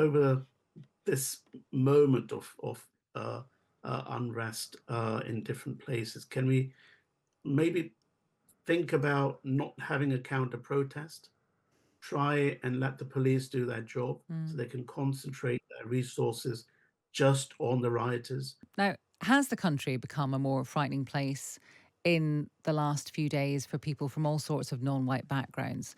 over this moment of unrest in different places, can we maybe think about not having a counter protest? Try and let the police do their job so they can concentrate their resources just on the rioters. Now, has the country become a more frightening place in the last few days for people from all sorts of non-white backgrounds?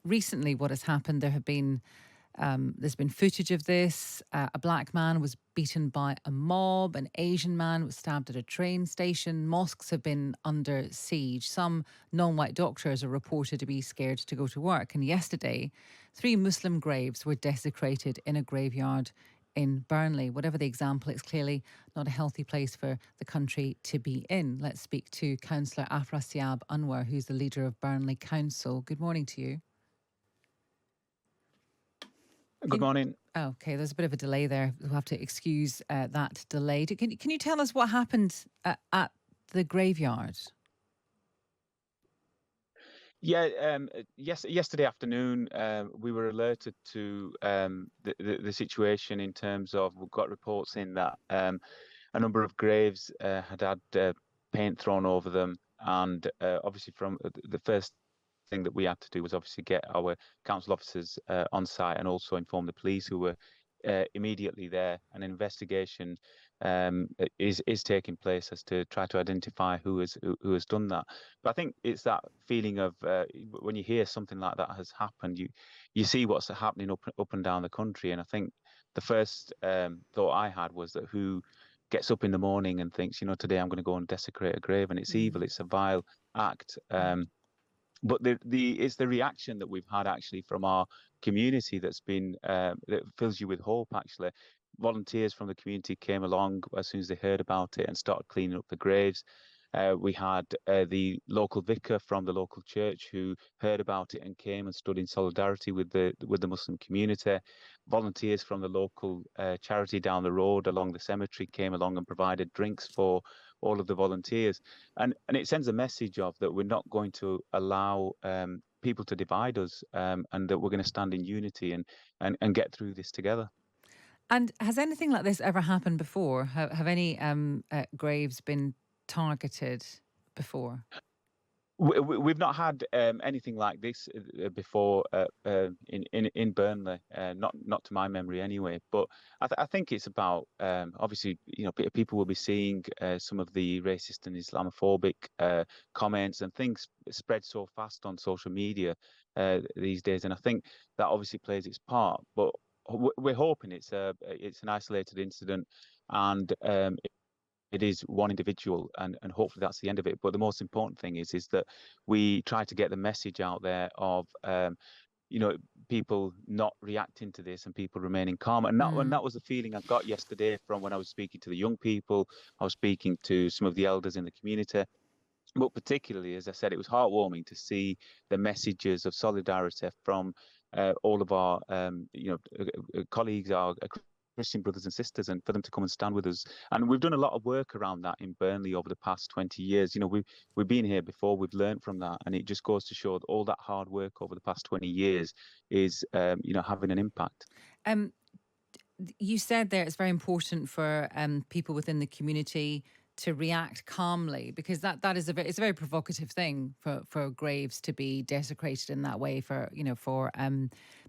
Recently, what has happened, there's been footage of this. A black man was beaten by a mob. An Asian man was stabbed at a train station. Mosques have been under siege. Some non-white doctors are reported to be scared to go to work. And yesterday, 3 Muslim graves were desecrated in a graveyard in Burnley. Whatever the example, it's clearly not a healthy place for the country to be in. Let's speak to Councillor Afrasiab Anwar, who's the leader of Burnley Council. Good morning to you. Good morning. Okay, there's a bit of a delay there. We'll have to excuse that delay. Can you tell us what happened at the graveyard? Yeah, yesterday afternoon, we were alerted to the situation in terms of, we've got reports in that a number of graves had paint thrown over them. And obviously from the first thing that we had to do was obviously get our council officers on site and also inform the police, who were immediately there. An investigation is taking place as to try to identify who has done that. But I think it's that feeling of when you hear something like that has happened, you see what's happening up and down the country. And I think the first thought I had was that who gets up in the morning and thinks, today I'm going to go and desecrate a grave, and it's evil, it's a vile act. But it's the reaction that we've had actually from our community that's been that fills you with hope. Actually, volunteers from the community came along as soon as they heard about it and started cleaning up the graves. We had the local vicar from the local church who heard about it and came and stood in solidarity with the Muslim community. Volunteers from the local charity down the road along the cemetery came along and provided drinks for all of the volunteers. And it sends a message of that we're not going to allow people to divide us, and that we're going to stand in unity and get through this together. And has anything like this ever happened before? Have any graves been targeted before? We've not had anything like this before in Burnley, not to my memory anyway. But I think it's about obviously, people will be seeing some of the racist and Islamophobic comments and things spread so fast on social media these days, and I think that obviously plays its part. But we're hoping it's an isolated incident, and it is one individual, and hopefully that's the end of it. But the most important thing is that we try to get the message out there of people not reacting to this and people remaining calm. And that was the feeling I got yesterday from when I was speaking to the young people. I was speaking to some of the elders in the community. But particularly, as I said, it was heartwarming to see the messages of solidarity from all of our colleagues, our Christian brothers and sisters, and for them to come and stand with us. And we've done a lot of work around that in Burnley over the past 20 years. We've been here before, we've learned from that, and it just goes to show that all that hard work over the past 20 years is having an impact. You said there it's very important for people within the community to react calmly, because that is it's a very provocative thing for graves to be desecrated in that way, for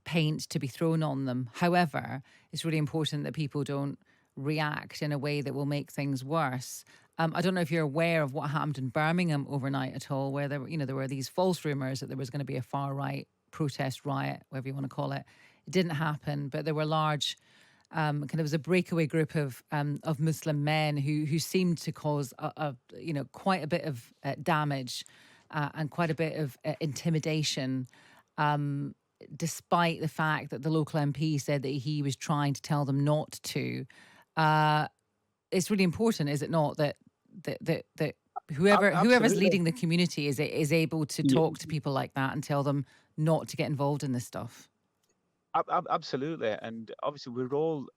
paint to be thrown on them. However, it's really important that people don't react in a way that will make things worse. I don't know if you're aware of what happened in Birmingham overnight at all, where there were these false rumours that there was going to be a far right protest riot, whatever you want to call it. It didn't happen, but there were large. There was a breakaway group of Muslim men who seemed to cause quite a bit of damage and quite a bit of intimidation, despite the fact that the local MP said that he was trying to tell them not to. It's really important, is it not, that whoever's leading the community is able to talk to people like that and tell them not to get involved in this stuff? Absolutely, and obviously we're all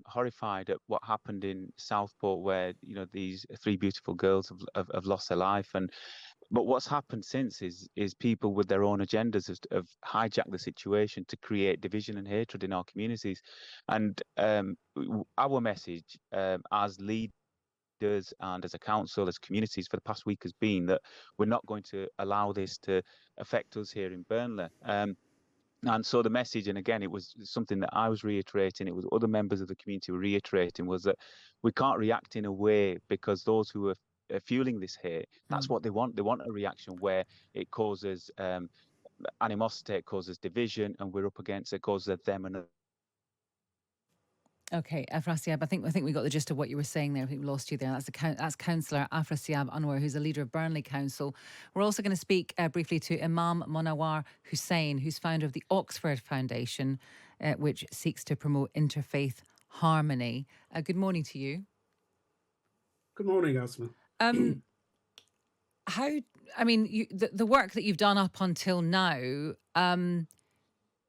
horrified at what happened in Southport, where these 3 beautiful girls have lost their life, and But what's happened since is people with their own agendas have hijacked the situation to create division and hatred in our communities. And our message as leaders and as a council, as communities for the past week has been that we're not going to allow this to affect us here in Burnley. And so the message, and again, it was something that I was reiterating, it was other members of the community were reiterating, was that we can't react in a way because those who are fueling this hate, that's what they want. They want a reaction where it causes animosity, it causes division, and we're up against it, causes them and Okay, Afrasiab, I think we got the gist of what you were saying there. I think we lost you there. That's Councillor Afrasiab Anwar, who's a leader of Burnley Council. We're also going to speak briefly to Imam Monawar Hussain, who's founder of the Oxford Foundation, which seeks to promote interfaith harmony. Good morning to you. Good morning, Asma. How? I mean, the work that you've done up until now.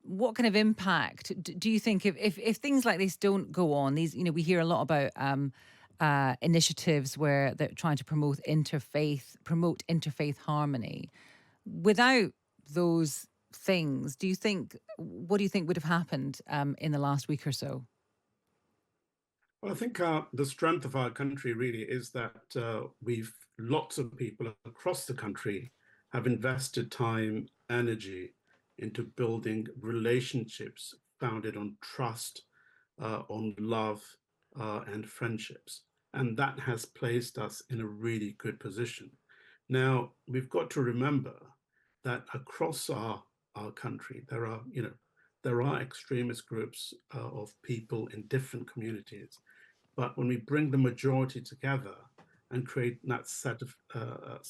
What kind of impact do you think if things like this don't go on? These, we hear a lot about initiatives where they're trying to promote interfaith harmony. Without those things, what do you think would have happened in the last week or so? Well, I think the strength of our country really is that lots of people across the country have invested time, energy into building relationships founded on trust, on love, and friendships. And that has placed us in a really good position. Now, we've got to remember that across our country, there are extremist groups of people in different communities. But when we bring the majority together and create that sense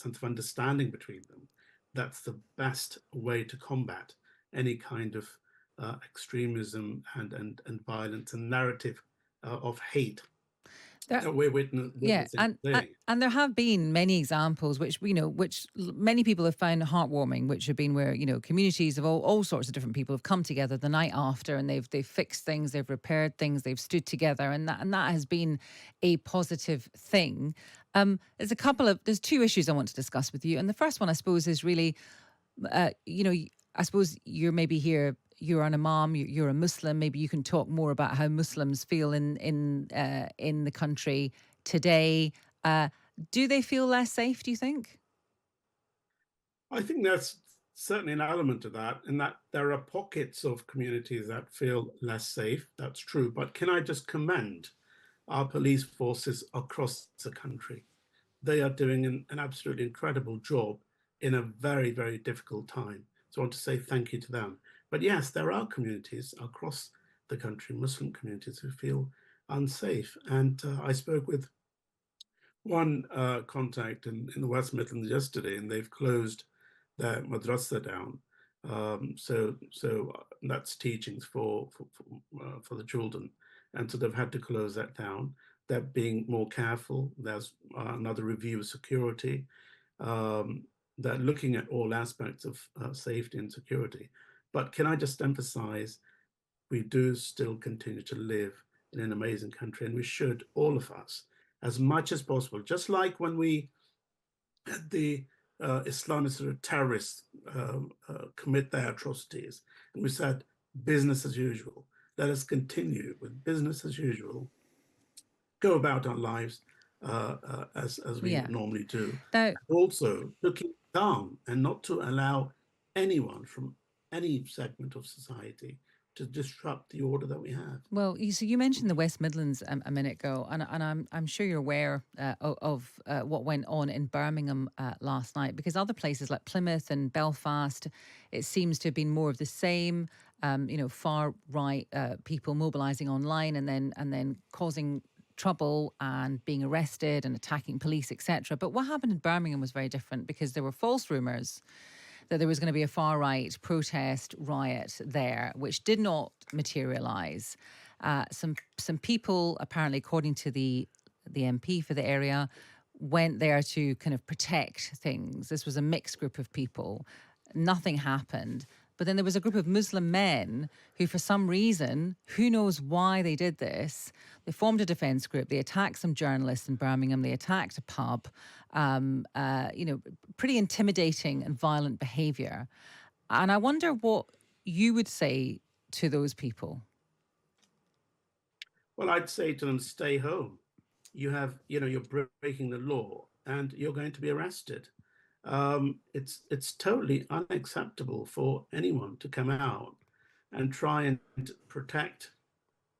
of understanding between them, that's the best way to combat any kind of extremism and violence and narrative of hate that we're witnessing today. And there have been many examples which many people have found heartwarming, which have been where communities of all sorts of different people have come together the night after, and they've fixed things, they've repaired things, they've stood together, and that has been a positive thing. There's two issues I want to discuss with you, and the first one, I suppose, is really, I suppose you're maybe here. You're an imam. You're a Muslim. Maybe you can talk more about how Muslims feel in the country today. Do they feel less safe, do you think? I think there's certainly an element of that, in that there are pockets of communities that feel less safe. That's true. But can I just commend our police forces across the country? They are doing an absolutely incredible job in a very, very difficult time. So I want to say thank you to them. But yes, there are communities across the country, Muslim communities, who feel unsafe. And I spoke with one contact in the West Midlands yesterday, and they've closed their madrasa down. So that's teachings for the children, and so they've had to close that down. They're being more careful. There's another review of security. They're looking at all aspects of safety and security. But can I just emphasize, we do still continue to live in an amazing country, and we should, all of us, as much as possible, just like when we had the Islamist sort of terrorists commit their atrocities, and we said business as usual. Let us continue with business as usual, go about our lives as we normally do. Now, also to keep calm and not to allow anyone from any segment of society to disrupt the order that we have. Well, so you mentioned the West Midlands a minute ago, and I'm sure you're aware of what went on in Birmingham last night, because other places like Plymouth and Belfast, it seems to have been more of the same. Far right people mobilising online and then causing trouble and being arrested and attacking police, etc. But what happened in Birmingham was very different, because there were false rumours that there was going to be a far-right protest riot there, which did not materialise. Some people, apparently, according to the MP for the area, went there to kind of protect things. This was a mixed group of people. Nothing happened. But then there was a group of Muslim men who, for some reason, who knows why they did this, they formed a defence group. They attacked some journalists in Birmingham. They attacked a pub. Pretty intimidating and violent behaviour. And I wonder what you would say to those people. Well, I'd say to them, stay home. You're breaking the law and you're going to be arrested. It's totally unacceptable for anyone to come out and try and protect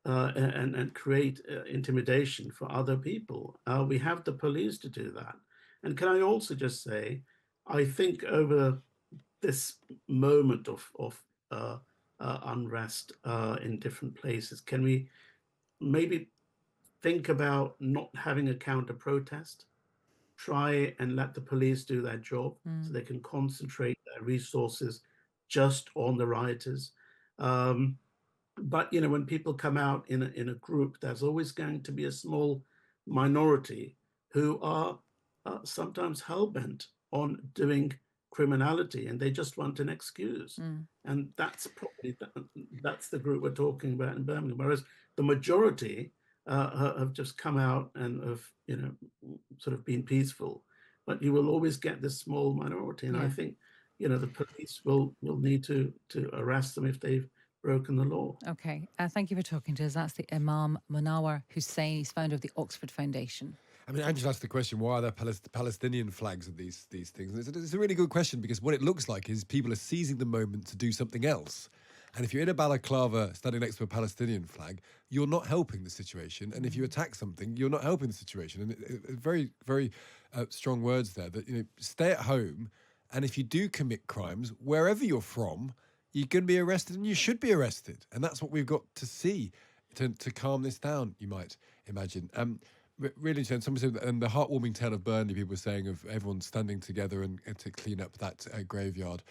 and create intimidation for other people. We have the police to do that. And can I also just say, I think over this moment of unrest in different places, can we maybe think about not having a counter protest? Try and let the police do their job so they can concentrate their resources just on the rioters. But when people come out in a group, there's always going to be a small minority who are sometimes hell-bent on doing criminality, and they just want an excuse. And that's the group we're talking about in Birmingham. Whereas the majority have just come out and have sort of been peaceful. But you will always get this small minority, and I think the police will need to arrest them if they've broken the law. Okay. Thank you for talking to us. That's the Imam Monawar Hussain. He's founder of the Oxford Foundation. I mean, Angela asked the question, why are there Palestinian flags at these things? And it's a really good question, because what it looks like is people are seizing the moment to do something else. And if you're in a balaclava standing next to a Palestinian flag, you're not helping the situation. And if you attack something, you're not helping the situation. And very, very strong words there, that stay at home. And if you do commit crimes, wherever you're from, you're going to be arrested, and you should be arrested. And that's what we've got to see to calm this down, you might imagine. Really, somebody said, and the heartwarming tale of Burnley, people were saying, of everyone standing together and to clean up that graveyard.